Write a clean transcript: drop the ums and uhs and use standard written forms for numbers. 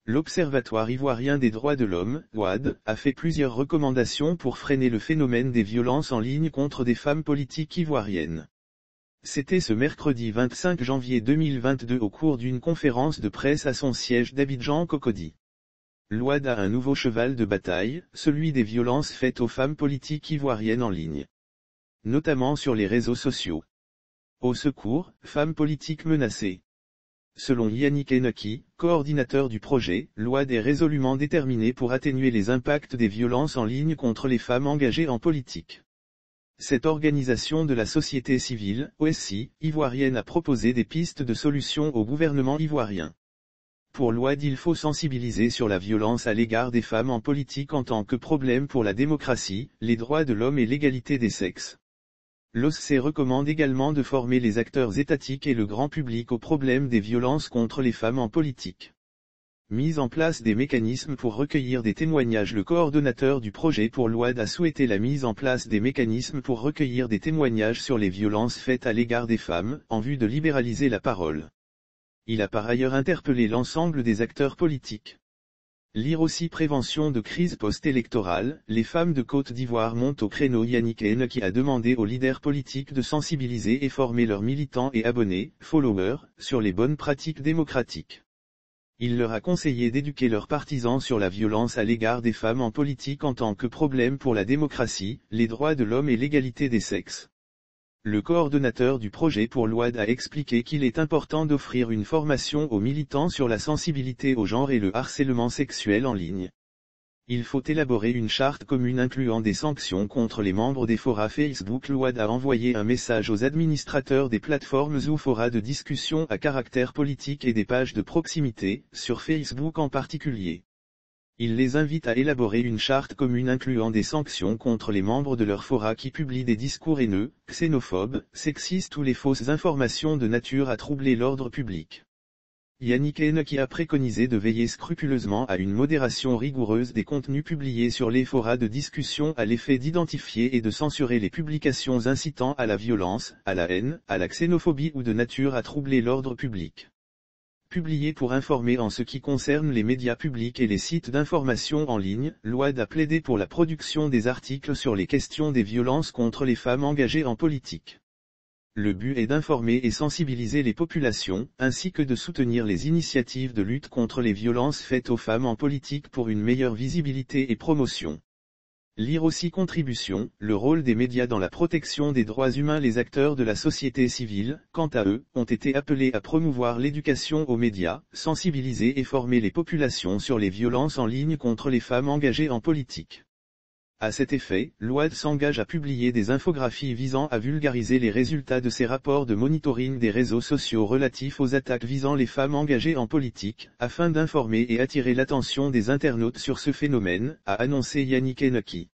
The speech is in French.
L'Observatoire ivoirien des droits de l'homme, OID, a fait plusieurs recommandations pour freiner le phénomène des violences en ligne contre des femmes politiques ivoiriennes. C'était ce mercredi 25 janvier 2022 au cours d'une conférence de presse à son siège d'Abidjan Cocody. L'OID a un nouveau cheval de bataille, celui des violences faites aux femmes politiques ivoiriennes en ligne. Notamment sur les réseaux sociaux. Au secours, femmes politiques menacées. Selon Yannick Eneki, coordinateur du projet, l'OID est résolument déterminé pour atténuer les impacts des violences en ligne contre les femmes engagées en politique. Cette organisation de la société civile, OSCI, ivoirienne a proposé des pistes de solutions au gouvernement ivoirien. Pour l'OID, il faut sensibiliser sur la violence à l'égard des femmes en politique en tant que problème pour la démocratie, les droits de l'homme et l'égalité des sexes. L'OSCE recommande également de former les acteurs étatiques et le grand public au problème des violences contre les femmes en politique. Mise en place des mécanismes pour recueillir des témoignages. Le coordonnateur du projet pour l'OID a souhaité la mise en place des mécanismes pour recueillir des témoignages sur les violences faites à l'égard des femmes, en vue de libéraliser la parole. Il a par ailleurs interpellé l'ensemble des acteurs politiques. Lire aussi prévention de crise post-électorale, les femmes de Côte d'Ivoire montent au créneau. Yannick Eneki a demandé aux leaders politiques de sensibiliser et former leurs militants et abonnés, followers, sur les bonnes pratiques démocratiques. Il leur a conseillé d'éduquer leurs partisans sur la violence à l'égard des femmes en politique en tant que problème pour la démocratie, les droits de l'homme et l'égalité des sexes. Le coordonnateur du projet pour l'OID a expliqué qu'il est important d'offrir une formation aux militants sur la sensibilité au genre et le harcèlement sexuel en ligne. Il faut élaborer une charte commune incluant des sanctions contre les membres des forats Facebook. L'OID a envoyé un message aux administrateurs des plateformes ou forats de discussion à caractère politique et des pages de proximité, sur Facebook en particulier. Il les invite à élaborer une charte commune incluant des sanctions contre les membres de leur fora qui publient des discours haineux, xénophobes, sexistes ou les fausses informations de nature à troubler l'ordre public. Yannick Eneki a préconisé de veiller scrupuleusement à une modération rigoureuse des contenus publiés sur les forats de discussion à l'effet d'identifier et de censurer les publications incitant à la violence, à la haine, à la xénophobie ou de nature à troubler l'ordre public. Publié pour informer en ce qui concerne les médias publics et les sites d'information en ligne, l'OID a plaidé pour la production des articles sur les questions des violences contre les femmes engagées en politique. Le but est d'informer et sensibiliser les populations, ainsi que de soutenir les initiatives de lutte contre les violences faites aux femmes en politique pour une meilleure visibilité et promotion. Lire aussi contribution, le rôle des médias dans la protection des droits humains. Les acteurs de la société civile, quant à eux, ont été appelés à promouvoir l'éducation aux médias, sensibiliser et former les populations sur les violences en ligne contre les femmes engagées en politique. À cet effet, l'OID s'engage à publier des infographies visant à vulgariser les résultats de ses rapports de monitoring des réseaux sociaux relatifs aux attaques visant les femmes engagées en politique, afin d'informer et attirer l'attention des internautes sur ce phénomène, a annoncé Yannick Eneki.